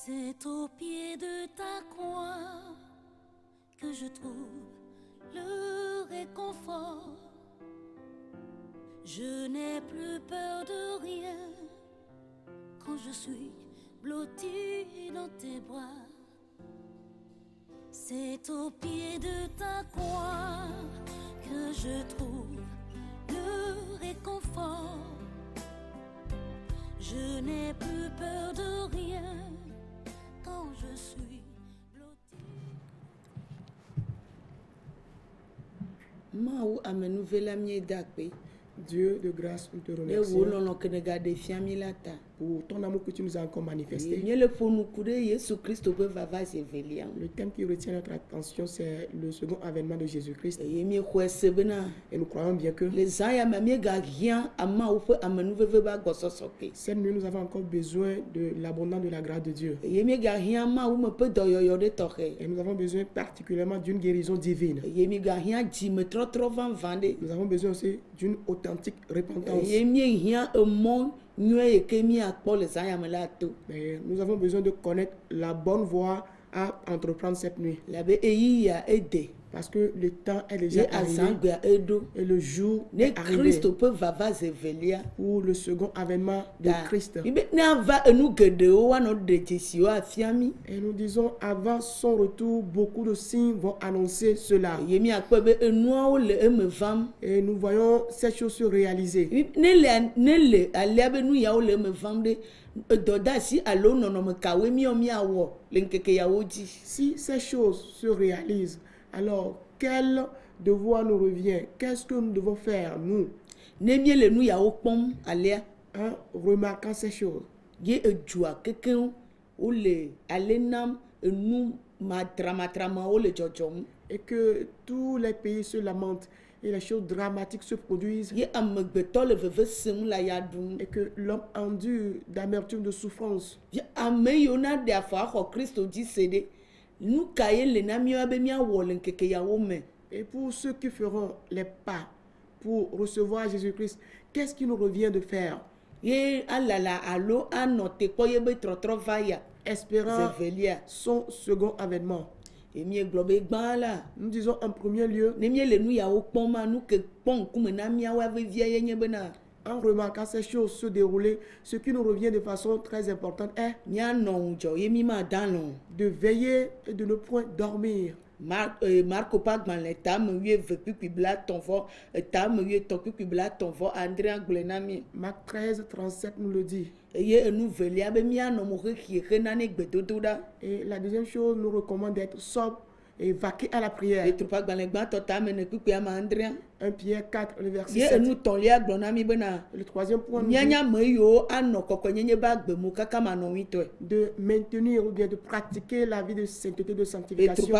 C'est au pied de ta croix que je trouve le réconfort. Je n'ai plus peur de rien quand je suis blottie dans tes bras. C'est au pied de ta croix que je trouve le réconfort. Je n'ai plus peur de rien quand je suis blottie. Maou amenuvela miedakpe. Dieu de grâce, nous te remercions pour ton amour que tu nous as encore manifesté. Le thème qui retient notre attention, c'est le second avènement de Jésus-Christ. Et nous croyons bien que cette nuit, nous avons encore besoin de l'abondance de la grâce de Dieu. Et nous avons besoin particulièrement d'une guérison divine. Nous avons besoin aussi d'une authentique repentance. Et nous avons besoin de connaître la bonne voie à entreprendre cette nuit. Parce que le temps est déjà arrivé et le jour est arrivé pour le second avènement de Christ. Et nous disons, avant son retour, beaucoup de signes vont annoncer cela. Et nous voyons ces choses se réaliser. Si ces choses se réalisent, alors quel devoir nous revient? Qu'est-ce que nous devons faire, nous, en remarquant ces choses? Et que tous les pays se lamentent et les choses dramatiques se produisent. Et que l'homme endure d'amertume, de souffrance. Et pour ceux qui feront les pas pour recevoir Jésus-Christ, qu'est-ce qui nous revient de faire? Espérant son second avènement. Nous disons en premier lieu, en remarquant ces choses se dérouler, ce qui nous revient de façon très importante est de veiller et de ne point dormir. Marco Marc 13, 37 nous le dit. Et la deuxième chose nous recommande d'être sobre et vaquer à la prière. 1 Pierre 4, le verset 7. Le troisième point nous dit de maintenir ou bien de pratiquer la vie de sainteté, de sanctification.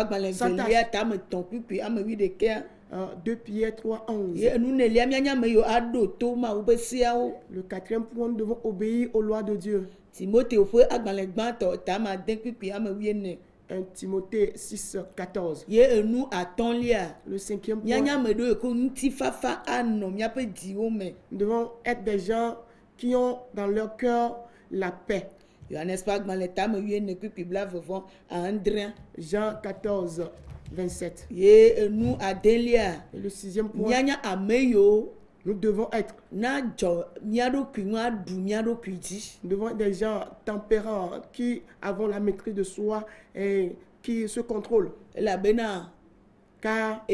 2 Pierre 3, 11. Le quatrième point, nous devons obéir aux lois de Dieu. 1 Timothée 6, 14. Le cinquième point, nous devons être des gens qui ont dans leur cœur la paix. Jean 14, 27. Et le sixième point, nous devons être des gens tempérants qui avons la maîtrise de soi et qui se contrôlent. Car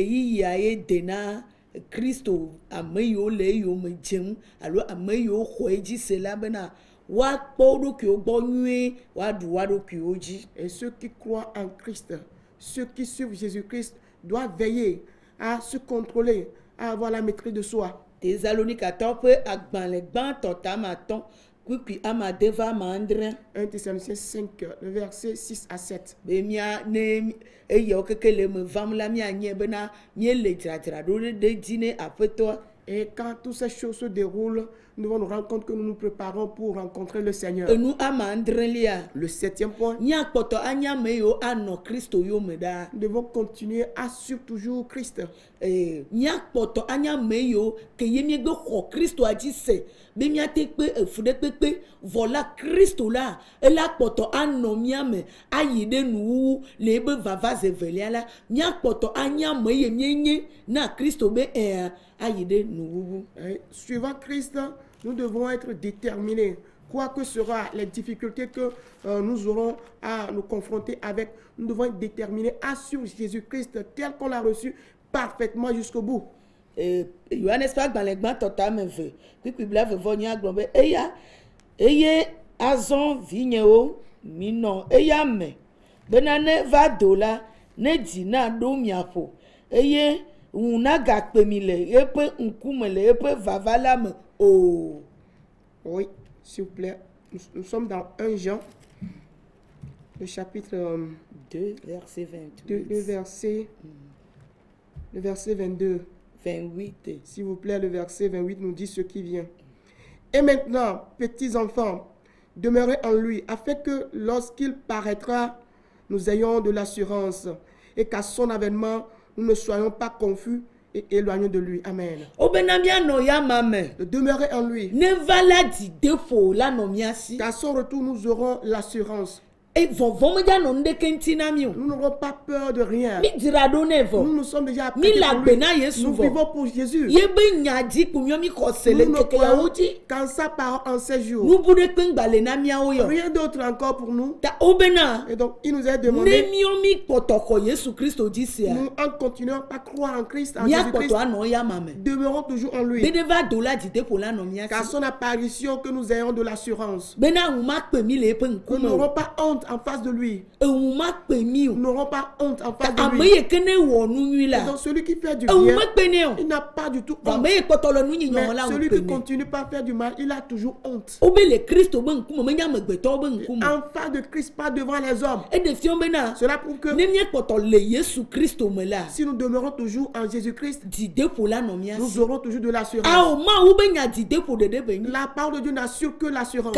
Christo ameyo le yo me jem alo ameyo khoeji cela bena wa podo ki ogbonue wa du wa do ki oji. Et ceux qui croient en Christ, ceux qui suivent Jésus-Christ doivent veiller à se contrôler, à avoir la maîtrise de soi. Thessalonique 14 pe agban le gban totamaton kuki amadeva mandre 1 Thessaloniciens 5 le verset 6 à 7. Be mia ne eyo kekele me vam la mia nye bena nye le dradra do de dine apeto. Et quand toutes ces choses se déroulent, nous devons nous rendre compte que nous nous préparons pour rencontrer le Seigneur. Le septième point, nous devons continuer à suivre toujours Christ. mia kpɔtɔ anya meyo ke ye mi gbe xɔ Kristo adzi se be mia te kpe efu de kpekpe vɔ la Kristo la ela kpɔtɔ anɔ mia me ayi ɖe nuwuwu le ebe vava zevelia la mia kpɔtɔ anya me ye mie nye na Kristo be ayi ɖe nuwuwu. Suivant Christ, nous devons être déterminés. Quoi que sera les difficultés que nous aurons à nous confronter avec, nous devons être déterminés à suivre Jésus-Christ tel qu'on l'a reçu parfaitement jusqu'au bout. Johannes pas gbalẽgbã tɔta me ve kpikpi bla vevɔ nya gblɔ be eya eye azɔ vinyewo minɔ eya me bena ne va do la ne dzi na ɖo miaƒo eye ŋu na gakpe mi le eƒe ŋkume le eƒe vava la me o. Oui, s'il vous plaît, nous sommes dans 1 Jean, le chapitre 2, verset 28. Le verset 22. 28. S'il vous plaît, le verset 28 nous dit ce qui vient. Et maintenant, petits enfants, demeurez en lui, afin que lorsqu'il paraîtra, nous ayons de l'assurance et qu'à son avènement, nous ne soyons pas confus et éloignés de lui. Amen. De demeurer en lui. Qu'à son retour, nous aurons l'assurance. Nous n'aurons pas peur de rien. Nous sommes déjà apprêtés pour lui. Nous vivons pour Jésus. Nous ne croyons qu'en sa parole en ces jours. Rien d'autre encore pour nous. Et donc, il nous a demandé, nous en continuant à croire en Christ, en Jésus-Christ, demeurons toujours en lui. Qu'à son apparition, que nous ayons de l'assurance. Nous n'aurons pas honte en face de lui. Nous n'aurons pas honte en face de lui. Et donc celui qui fait du bien, il n'a pas du tout honte. Mais celui qui continue pas à faire du mal, il a toujours honte. En face de Christ, pas devant les hommes. Cela prouve que si nous demeurons toujours en Jésus-Christ, nous aurons toujours de l'assurance. La parole de Dieu n'assure que l'assurance.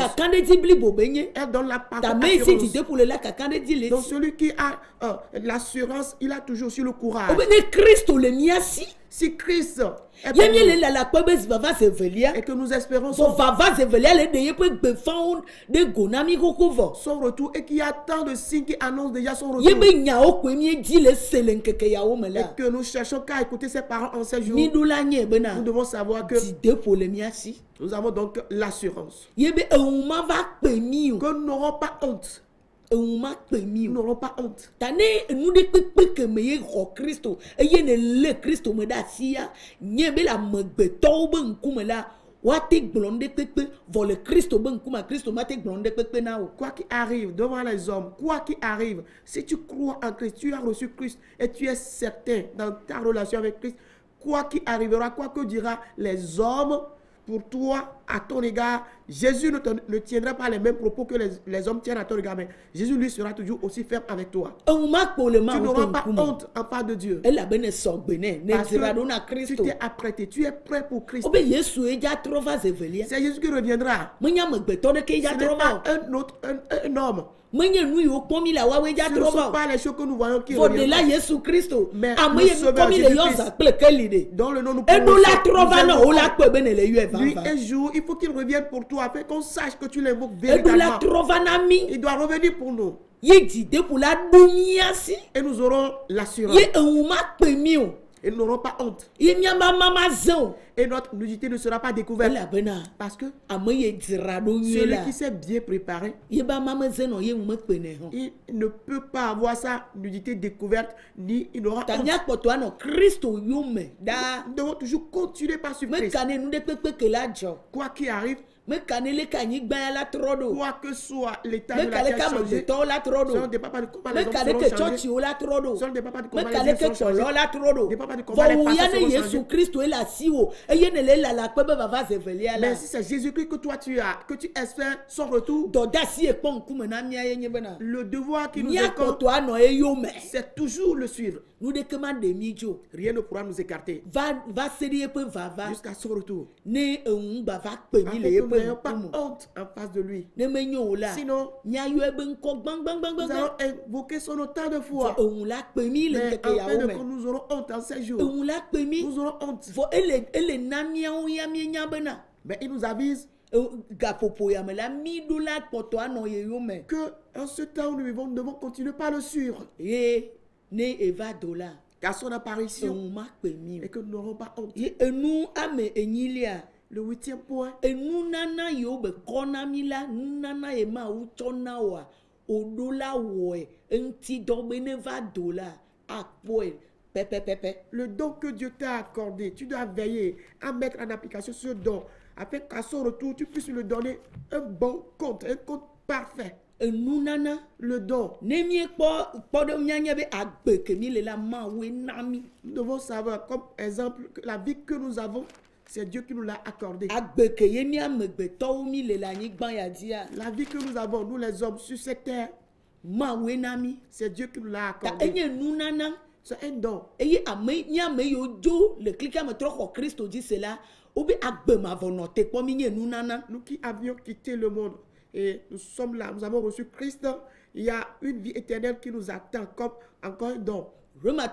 Elle donne la parole d'assurance. Donc celui qui a l'assurance, il a toujours aussi le courage. Si Christ est pour nous, et que nous espérons son retour et qu'il y a tant de signes qui annoncent déjà son retour, et que nous cherchons qu'à écouter ses paroles en ces jours, nous devons savoir que nous avons donc l'assurance que nous n'aurons pas honte. Nous n'aurons pas honte. Quoi qu'il arrive devant les hommes, quoi qu'il arrive, si tu crois en Christ, tu as reçu Christ et tu es certain dans ta relation avec Christ, quoi qu'il arrivera, quoi que dira les hommes, pour toi, à ton égard, Jésus ne tiendra pas les mêmes propos que les hommes tiennent à ton égard, mais Jésus lui sera toujours aussi ferme avec toi. Tu n'auras pas honte en part de Dieu. Parce que tu t'es apprêté, tu es prêt pour Christ. C'est Jésus qui reviendra. Ce n'est pas un homme. Ce ne sont pas les choses que nous voyons qui reviennent. Mais le Sauveur Jésus-Christ, dans le nom nous pouvons lui, un jour, il faut qu'il revienne pour toi, afin qu'on sache que tu l'invoques véritablement. Il doit revenir pour nous. Et nous aurons l'assurance. Et nous n'aurons pas honte. Et notre nudité ne sera pas découverte. Parce que celui qui s'est bien préparé, il ne peut pas avoir sa nudité découverte, ni il n'aura honte. Nous devons toujours continuer par suivre Christ. Quoi qu'il arrive, quoi que soit l'état de la terre changé, ça ne dépend pas de comment les hommes seront changés, ça ne dépend pas de comment les hommes seront changés, ça ne dépend pas de comment les passés seront changés. Mais si c'est Jésus-Christ que toi tu as, que tu espères son retour, le devoir qui nous incombe, c'est toujours le suivre. Rien ne pourra nous écarter jusqu'à son retour. Afin que nous n'ayons pas honte en face de lui. Sinon, nous allons invoquer son autant de fois. Mais en fin de compte, nous aurons honte en ces jours. Nous aurons honte. Mais il nous avise que en ce temps où nous vivons, nous devons continuer par le suivre. Car son apparition et que nous n'aurons pas honte. Le 8e point. Le don que Dieu t'a accordé, tu dois veiller à mettre en application ce don afin qu'à son retour, tu puisses lui donner un bon compte, un compte parfait. Le don. Nous devons savoir, comme exemple, que la vie que nous avons, c'est Dieu qui nous l'a accordée. La vie que nous avons, nous les hommes sur cette terre, c'est Dieu qui nous l'a accordée. C'est un don. Nous qui avions quitté le monde et nous sommes là, nous avons reçu Christ, il y a une vie éternelle qui nous attend comme encore un don. Romains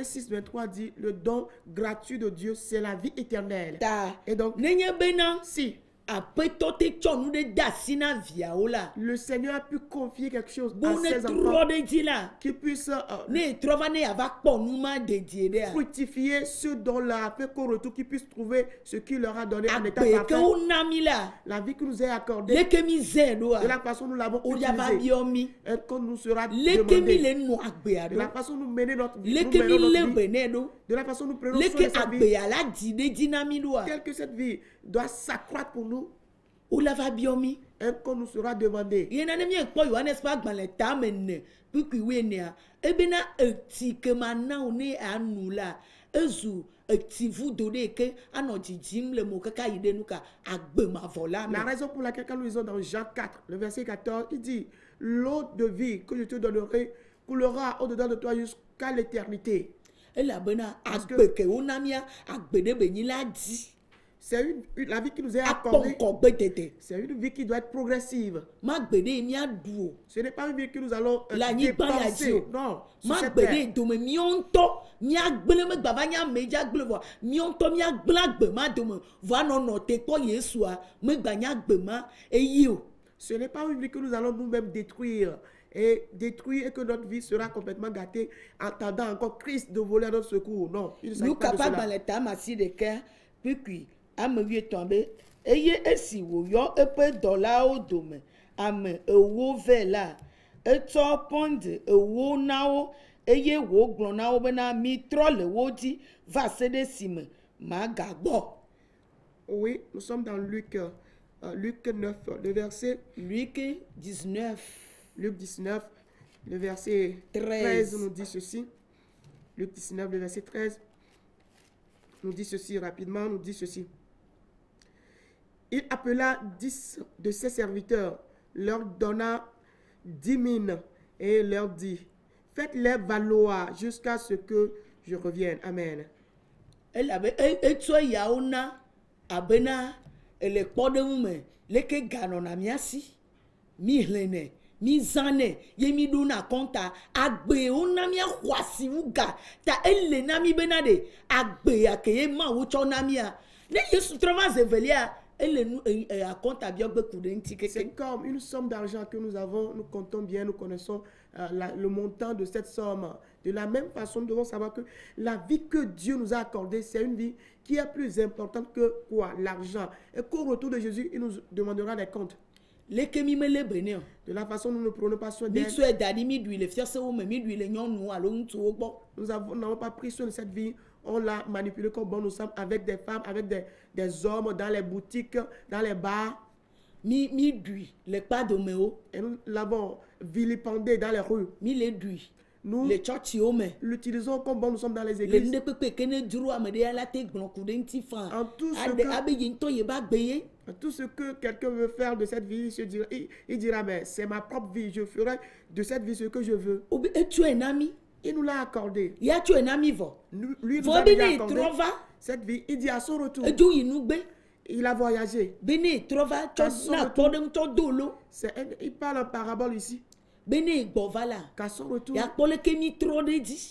6:23 dit le don gratuit de Dieu, c'est la vie éternelle. Et donc, si le Seigneur a pu confier quelque chose à ses enfants qui puisse fructifier ce don-là afin qu'au retour qu'ils puissent trouver ce qu'il leur a donné en état parfait. La vie que nous est accordée, de la façon nous l'avons utilisée, et qu'on nous sera demandé, de la façon nous mener notre vie, de la façon nous prenons soin de cette vie, telle que cette vie doit s'accroître pour nous, et qu'on nous sera demandé. La raison pour laquelle quand nous lisons dans Jean 4, le verset 14, il dit l'eau de vie que je te donnerai coulera au-dedans de toi jusqu'à l'éternité. C'est la vie qui nous est accordée. C'est une vie qui doit être progressive. Ce n'est pas une vie que nous allons dépenser. Non. Ce n'est pas une vie que nous allons nous-mêmes détruire. Et que notre vie sera complètement gâtée en attendant encore Christ de voler à notre secours. Non. Il ne s'agit pas de cela. Ame wie tombe eye esi wo yo epe dolawo dome ame ewo ve la eto ponde ewo nawo eye wo glon nawo be na mi tro le wo di va se de sime ma gagbo. Oui, nous sommes dans Luc 9, le verset Luc 19. Luc 19, le verset 13 nous dit ceci. Luc 19, le verset 13 nous dit ceci rapidement, nous dit ceci. Il appela 10 de ses serviteurs, leur donna 10 mines et leur dit, faites-les valoir jusqu'à ce que je revienne. Amen. Elle avait eto yaona abena ele podeme leke ganona miasi mi hlene mi zane yemi duna konta agbe ona mi kwasi uga ta ele na mi benade agbe akeye ma wo chona mia ne yesu trova zevelia. C'est comme une somme d'argent que nous avons, nous comptons bien, nous connaissons le montant de cette somme. De la même façon, nous devons savoir que la vie que Dieu nous a accordée, c'est une vie qui est plus importante que quoi? L'argent. Et qu'au retour de Jésus, il nous demandera des comptes. De la façon dont nous ne prenons pas soin d'elle. Nous n'avons pas pris soin de cette vie. On l'a manipulé comme bon nous sommes avec des femmes, avec des hommes dans les boutiques, dans les bars. Et nous l'avons vilipendé dans les rues. Nous l'utilisons comme bon nous sommes dans les églises. En tout ce que quelqu'un veut faire de cette vie, il dira, mais c'est ma propre vie, je ferai de cette vie ce que je veux. Il nous l'a accordé. Il a tué un ami. Lui nous a déjà accordé cette vie. Il dit à son retour. Il a voyagé. Il parle en parabole ici. Qu'à son retour,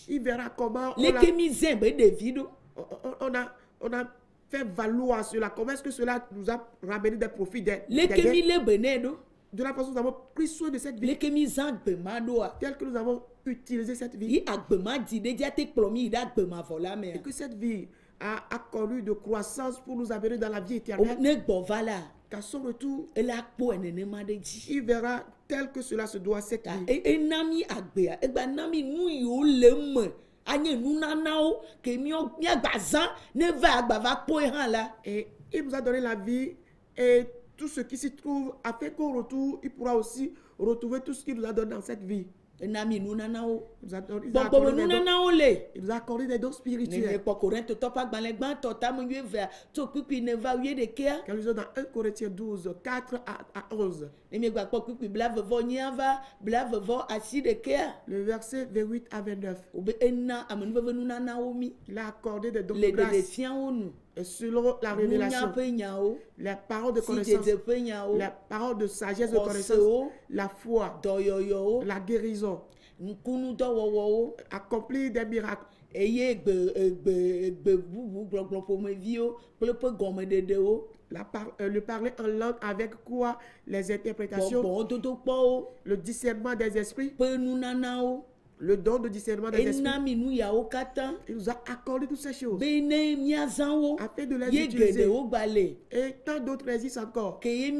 il verra comment on a fait valoir cela. Comment est-ce que cela nous a ramené des profits de la façon dont nous avons pris soin de cette vie. Tel que nous avons utilisé cette vie. Et que cette vie a connu de croissance pour nous amener dans la vie éternelle. Qu'à son retour, il verra tel que cela se doit cette vie. Et il nous a donné la vie et tout ce qui s'y trouve, afin qu'au retour, il pourra aussi retrouver tout ce qu'il nous a donné dans cette vie. Il nous a accordé des dons spirituels. Quand nous sommes dans 1 Corinthiens 12, 4 à 11. Le verset 28 à 29. Il a accordé des dons de grâce. Et selon la révélation, la parole de connaissance, la parole de sagesse de connaissance, la foi, la guérison, accomplir des miracles. Le parler en langue avec quoi les interprétations, le discernement des esprits, le don de discernement des esprits. Il nous a accordé toutes ces choses afin de les utiliser. Et tant d'autres résistent encore. Et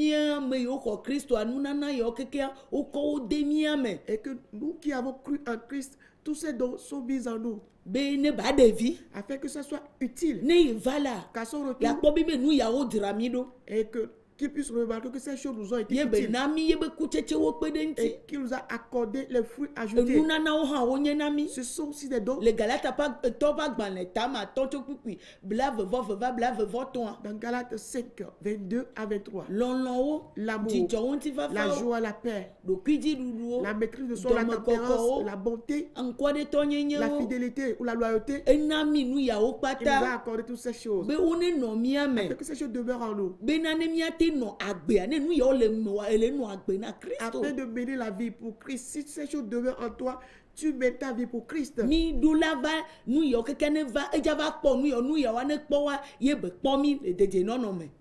que nous qui avons cru en Christ, tous ces dons sont mis en nous. Afin que ce soit utile. Qu'à son retour, et que qu'il puisse remarquer que ces choses nous ont été utiles. Et qu'il nous a accordé les fruits ajoutés. Ce sont aussi des dons. Dans Galates 5, 22 à 23. L'amour, la joie, la paix, la maîtrise de soi, la tempérance, la bonté, la fidélité ou la loyauté. Il nous a accordé toutes ces choses. Afin que ces choses demeurent en nous. Afin de mener la vie pour Christ. Si ces choses demeurent en toi, tu mets ta vie pour Christ.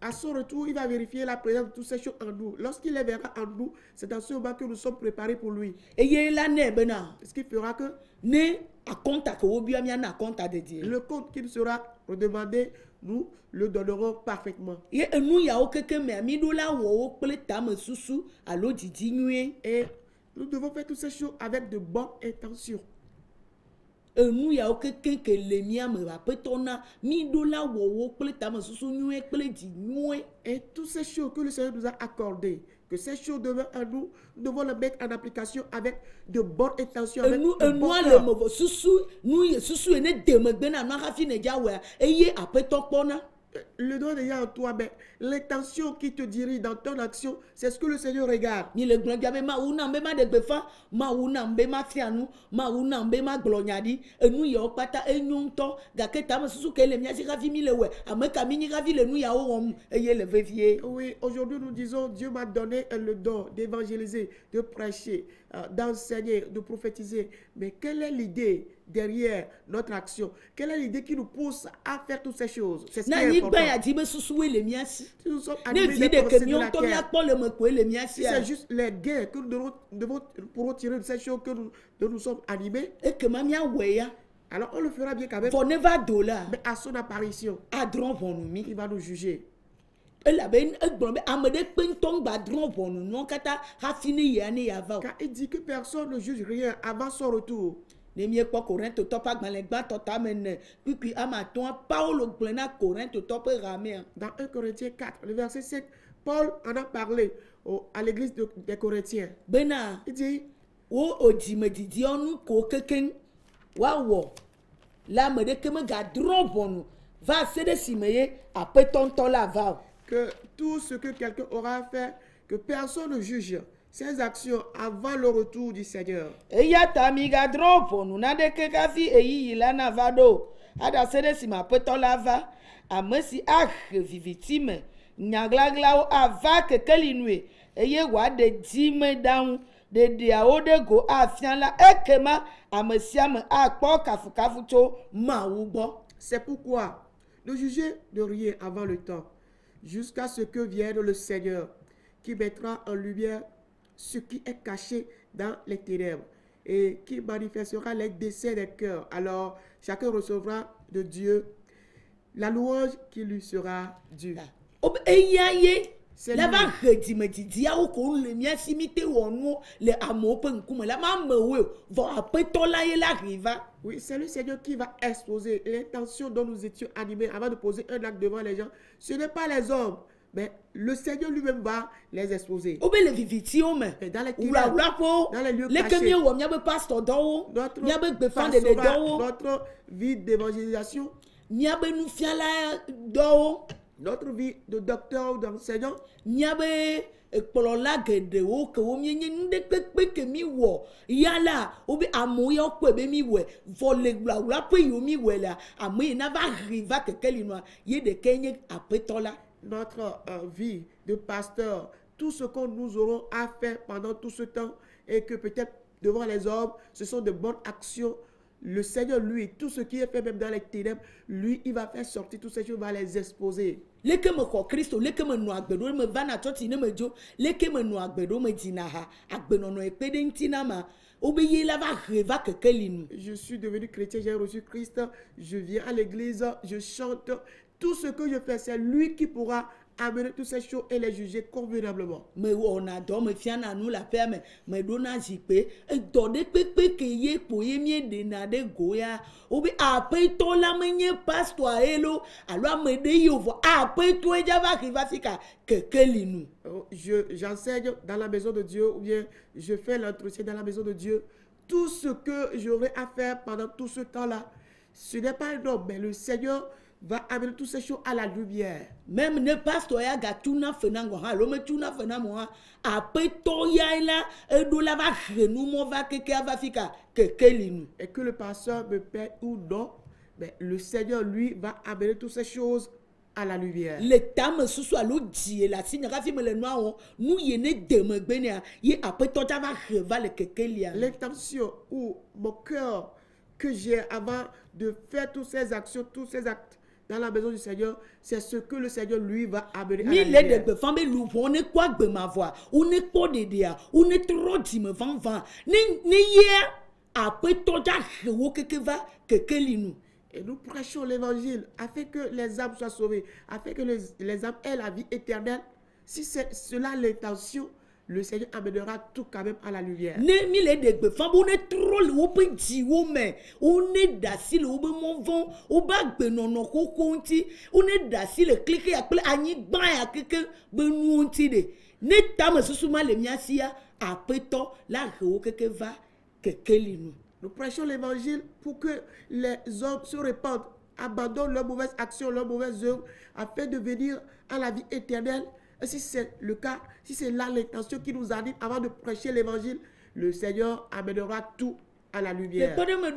À son retour, il va vérifier la présence de toutes ces choses en nous. Lorsqu'il les verra en nous, c'est dans ce moment que nous sommes préparés pour lui. Ce qui fera que le compte qu'il sera redemandé, nous le donnerons parfaitement. Et nous devons faire toutes ces choses avec de bonnes intentions. Et toutes ces choses que le Seigneur nous a accordées, que ces choses demeurent en nous, nous devons les mettre en application avec de bonnes intentions. Avec de bon cœur. Le don est en toi, mais l'intention qui te dirige dans ton action, c'est ce que le Seigneur regarde. Oui, aujourd'hui nous disons, Dieu m'a donné le don d'évangéliser, de prêcher, d'enseigner, de prophétiser. Mais quelle est l'idée derrière notre action? Quelle est l'idée qui nous pousse à faire toutes ces choses? C'est ce qui est important. Si nous sommes animés des pensées de la terre, si c'est juste les gains que nous pourrons tirer de ces choses que nous sommes animés, alors on le fera bien quand même. Mais à son apparition, il va nous juger. Car il dit que personne ne juge rien avant son retour. Dans 1 Corinthiens 4, le verset 7, Paul en a parlé à l'église des Corinthiens. Il dit, que tout ce que quelqu'un aura fait, que personne ne juge ces actions avant le retour du Seigneur. Eya tamiga dropo nunade kekafi eyi ilana vado. Ada sede si ma peto lava. Amesi akhe vivitime. Nyaglagla ava kekelinwe. Eye wa de dime down. De diao de go afian la ekema. Amesiame akpo kafu kafu cho ma ubo. C'est pourquoi ne jugez de rien avant le temps, jusqu'à ce que vienne le Seigneur, qui mettra en lumière ce qui est caché dans les ténèbres et qui manifestera les desseins des cœurs. Alors, chacun recevra de Dieu la louange qui lui sera due. La va redimedidia ou qu'on le mien simité ou on le amour penkume la maman va après tola et la riva. Oui, c'est le Seigneur qui va exposer l'intention dont nous étions animés avant de poser un acte devant les gens. Ce n'est pas les hommes, mais le Seigneur lui-même va les exposer. Ou bien les vivitio mais dans les lieux cachés. Notre vie d'évangélisation. Notre vie de docteur ou d'enseignant. Ekpolola gede wo ke wo mienye nde kpekpe ke mi wo yala obi amoya okwe be mi we vole gla pe yo mi we la amoye na va riva kekeli no ye de kenye apetola. Notre vie de pasteur, tout ce que nous aurons à faire pendant tout ce temps et que peut-être devant les hommes ce sont de bonnes actions. Le Seigneur, lui, tout ce qui est fait même dans les ténèbres, lui, il va faire sortir tous ces choses, il va les exposer. Leke me ko Kristo, leke me no agbedo me vana choti ne me jo, leke me no agbedo me dinaha, agbeno no ekpede ntina ma, obeye la va reva kekelinu. Je suis devenu chrétien, j'ai reçu Christ, je viens à l'église, je chante, tout ce que je fais, c'est lui qui pourra amener toutes ces choses et les juger convenablement. Mais on a dormi fiana nous la paix mais dona jipe et donner pepe que ye pour y mie de nade goya ou après toi la menye passe toi hello alors me de yo après toi java qui va fika que kelinu. J'enseigne dans la maison de Dieu ou bien je fais l'entretien dans la maison de Dieu. Tout ce que j'aurai à faire pendant tout ce temps-là, ce n'est pas un homme, mais le Seigneur va amener toutes ces choses à la lumière. Même ne pas toya gatuna fenango ha lo me tuna fenamo ha après toya la do la va renu mo va que va fika que kelinu. Et que le pasteur me paie ou non, mais le Seigneur lui va amener toutes ces choses à la lumière. L'état me soit l'eau dit la signe rafi me le noir nous yene deme benia y après toya va reva le kekelia. L'intention ou mon cœur que j'ai avant de faire toutes ces actions, tous ces actes dans la maison du Seigneur, c'est ce que le Seigneur lui va amener à la lumière. On est quoi de ma voix, on est quoi de dia, on est trop dit me van ni hier après toi que va que linu. Et nous prêchons l'évangile afin que les âmes soient sauvées, afin que les âmes aient la vie éternelle. Si c'est cela l'intention, le Seigneur amènera tout quand même à la lumière. Ne mi le de femme on est trop le open di wo me on est dasi le obe mon vent o ba gbe nono ko konti on est dasi le cliquer appelé ani ban ya keke benu onti de ne tame susuma le miasia après to la re keke va keke linu. Nous prêchons l'évangile pour que les hommes se répandent, abandonnent leurs mauvaises actions, leurs mauvaises œuvres afin de venir à la vie éternelle. Et si c'est le cas, si c'est là l'intention qui nous anime avant de prêcher l'évangile, le Seigneur amènera tout à la lumière. Par exemple,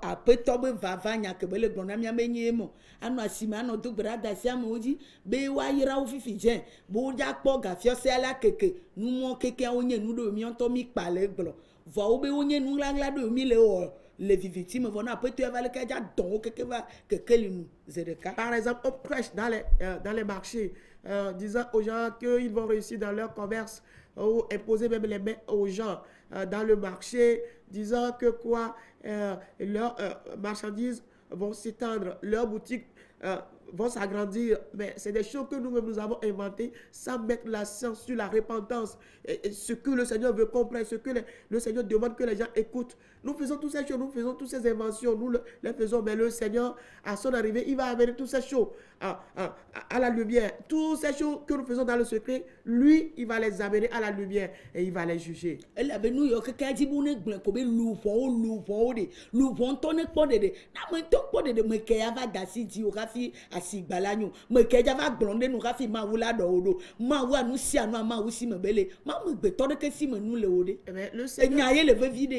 après tobe vavanya que bele bonamia menyemo anu asima no do brada siam oji be wa yira ofifi je bo ja po gafio se ala keke nu mo keke onye nu do mi onto mi pale gblo vo obe onye nu lagla do mi le o les victimes vont après tu vas le kaja donc keke va keke limu zedeka. Par exemple, on prêche dans les marchés disant aux gens qu'ils vont réussir dans leur commerce ou imposer même les mains aux gens dans le marché disant que quoi leurs marchandises vont s'étendre, leurs boutiques vont s'agrandir, mais c'est des choses que nous-mêmes nous avons inventées sans mettre l'accent sur la repentance et ce que le Seigneur veut comprendre, ce que le Seigneur demande que les gens écoutent. Nous faisons toutes ces choses, nous faisons toutes ces inventions, nous les faisons, mais le Seigneur, à son arrivée, il va amener toutes ces choses à la lumière. Toutes ces choses que nous faisons dans le secret, lui, il va les amener à la lumière et il va les juger. Elle avait nous yo quelqu'un dit bon comme loupon de loupon tonne pas de na me to pas de me kaya va dasi di o rafi asigbalanyo me keja va glonde nu rafi ma wula do odo ma wa nu si anu ma wu si me bele ma me gbe to de ke si me nu le ode le Seigneur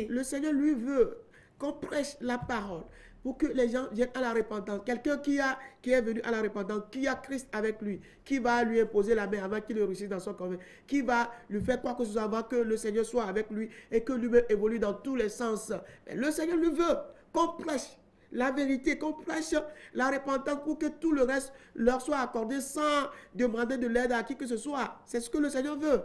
le Seigneur lui veut qu'on prêche la parole pour que les gens viennent à la repentance. Quelqu'un qui est venu à la repentance, qui a Christ avec lui, qui va lui imposer la main avant qu'il le réussisse dans son convent, qui va lui faire quoi que ce soit avant que le Seigneur soit avec lui et que lui-même évolue dans tous les sens. Mais le Seigneur lui veut qu'on prêche la vérité, qu'on prêche la repentance pour que tout le reste leur soit accordé sans demander de l'aide à qui que ce soit. C'est ce que le Seigneur veut.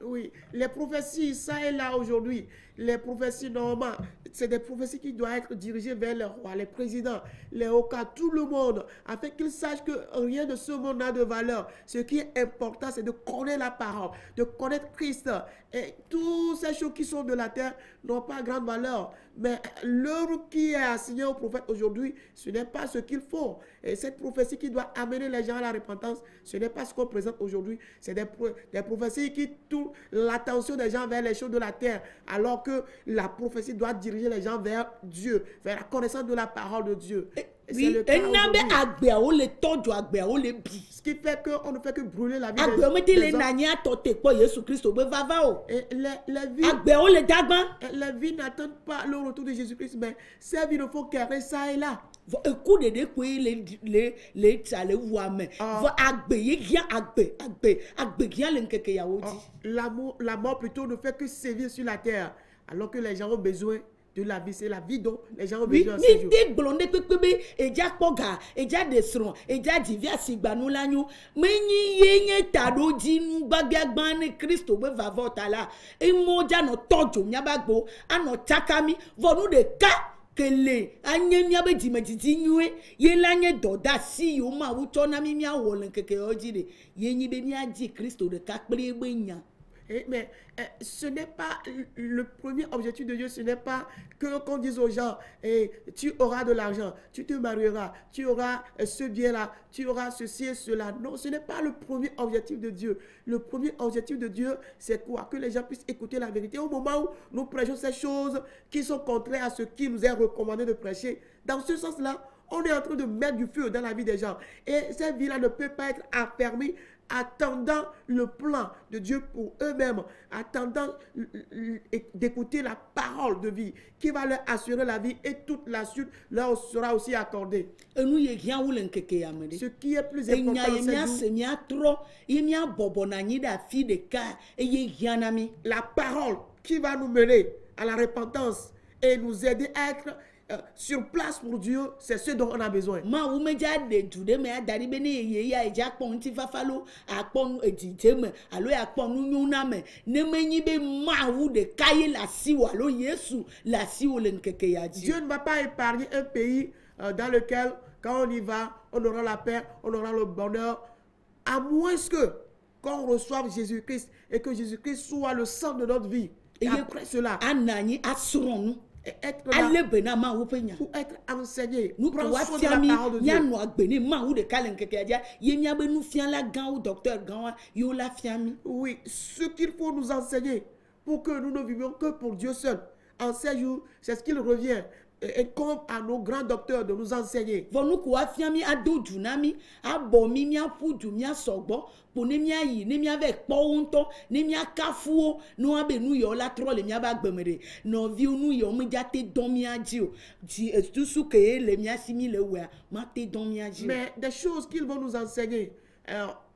Oui, les prophéties, ça et là aujourd'hui, les prophéties normales, c'est des prophéties qui doivent être dirigées vers les rois, les présidents, les hauts cas, tout le monde, afin qu'ils sachent que rien de ce monde n'a de valeur. Ce qui est important, c'est de connaître la parole, de connaître Christ. Et toutes ces choses qui sont de la terre n'ont pas grande valeur. Mais l'œuvre qui est assignée aux prophètes aujourd'hui, ce n'est pas ce qu'il faut. Et cette prophétie qui doit amener les gens à la repentance, ce n'est pas ce qu'on présente aujourd'hui. C'est des prophéties qui tournent l'attention des gens vers les choses de la terre, alors que la prophétie doit diriger les gens vers Dieu, vers la connaissance de la parole de Dieu. Oui, ce qui fait qu'on ne fait que brûler la vie des hommes. Et les vies n'attendent pas le retour de Jésus-Christ, mais ces vies ne font qu'errer ça et là. La mort plutôt ne fait que sévir sur la terre, alors que les gens ont besoin de la vie, c'est la vie dont les gens ont besoin. Kele anye miabe dimedidi nyue ye lanye doda si yo ma wuto na mi mia wolen keke ojide ye nyi be mia di Kristo de kakple gbenya. Mais ce n'est pas le premier objectif de Dieu, ce n'est pas que qu'on dise aux gens tu auras de l'argent, tu te marieras, tu auras ce bien-là, tu auras ceci et cela. Non, ce n'est pas le premier objectif de Dieu. Le premier objectif de Dieu, c'est quoi? Que les gens puissent écouter la vérité. Au moment où nous prêchons ces choses qui sont contraires à ce qui nous est recommandé de prêcher, dans ce sens-là, on est en train de mettre du feu dans la vie des gens. Et cette vie-là ne peut pas être affermie attendant le plan de Dieu pour eux-mêmes, attendant d'écouter la parole de vie qui va leur assurer la vie et toute la suite leur sera aussi accordée. Ce qui est plus important, c'est la parole qui va nous mener à la repentance et nous aider à être sur place pour Dieu, c'est ce dont on a besoin. Dieu ne va pas épargner un pays dans lequel, quand on y va, on aura la paix, on aura le bonheur, à moins que qu'on reçoive Jésus-Christ et que Jésus-Christ soit le centre de notre vie. Et après cela, être là pour être enseigné, prendre soin de la parole de Dieu. Oui, ce qu'il faut nous enseigner pour que nous ne vivions que pour Dieu seul. En ces jours, c'est ce qu'il revient. Et comme à nos grands docteurs de nous enseigner. Mais des choses qu'ils vont nous enseigner,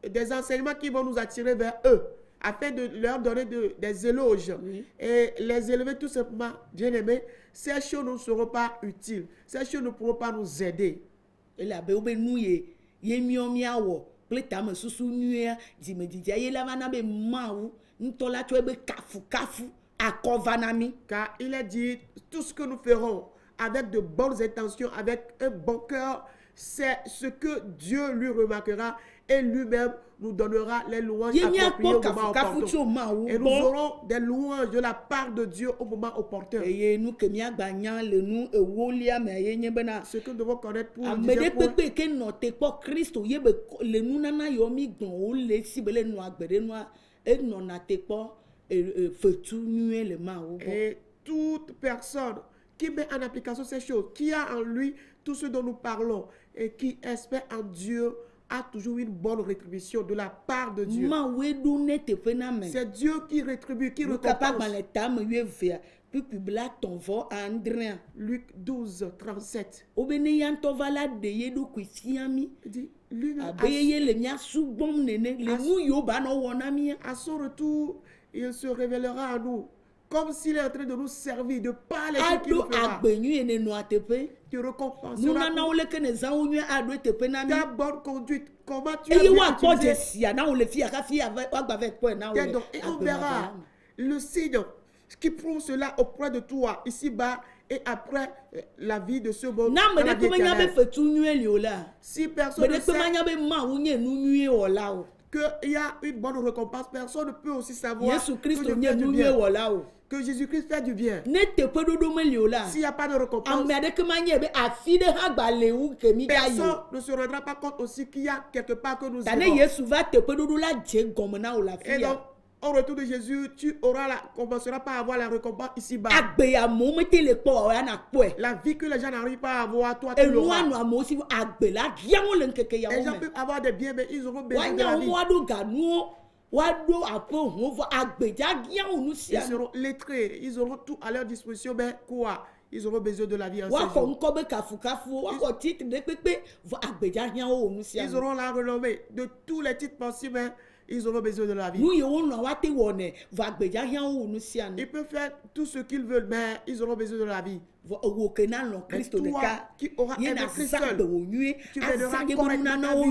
des enseignements qui vont nous attirer vers eux, afin de leur donner des éloges et les élever tout simplement, bien aimés, ces choses ne seront pas utiles. Ces choses ne pourront pas nous aider. Car il est dit, tout ce que nous ferons avec de bonnes intentions, avec un bon cœur, c'est ce que Dieu lui remarquera et lui-même nous donnera les louanges appropriées au moment opportun. Et nous aurons des louanges de la part de Dieu au moment opportun. Ce que nous devons connaître pour et toute personne qui met en application ces choses, qui a en lui tout ce dont nous parlons et qui espère en Dieu, a toujours une bonne rétribution de la part de Dieu. C'est Dieu qui rétribue, qui récompense. Luc 12, 37. À son retour, il se révélera à nous comme s'il est en train de nous servir, de parler ce qu'il fera. Tu récompenseras ta bonne conduite. Comment tu as bien utilisé tes dons. Et on verra le signe qui prouve cela auprès de toi, ici-bas, et après la vie de ce monde. Si personne ne sait qu'il y a une bonne récompense, personne ne peut aussi savoir que Jésus-Christ fait du bien. S'il n'y a pas de récompense, personne ne se rendra pas compte aussi qu'il y a quelque part que nous irons. Et donc, au retour de Jésus, tu commenceras pas à avoir la récompense ici-bas. La vie que les gens n'arrivent pas à avoir, toi tu l'auras. Les gens peuvent avoir des biens, mais ils auront besoin de la vie. Ils seront lettrés, ils auront tout à leur disposition, mais quoi? Ils auront besoin de la vie en ce jour. Ils auront la renommée de tous les titres possibles, mais ils auront besoin de la vie. Ils peuvent faire tout ce qu'ils veulent, mais ils auront besoin de la vie. Et toi qui auras aimé Christ seul, tu verras correctement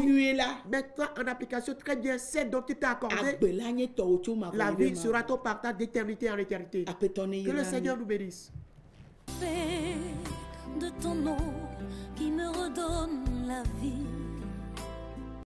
mettre en application très bien celle dont tu t'es accordé. La vie sera ton partage d'éternité en éternité. Que le Seigneur nous bénisse. De ton nom qui me redonne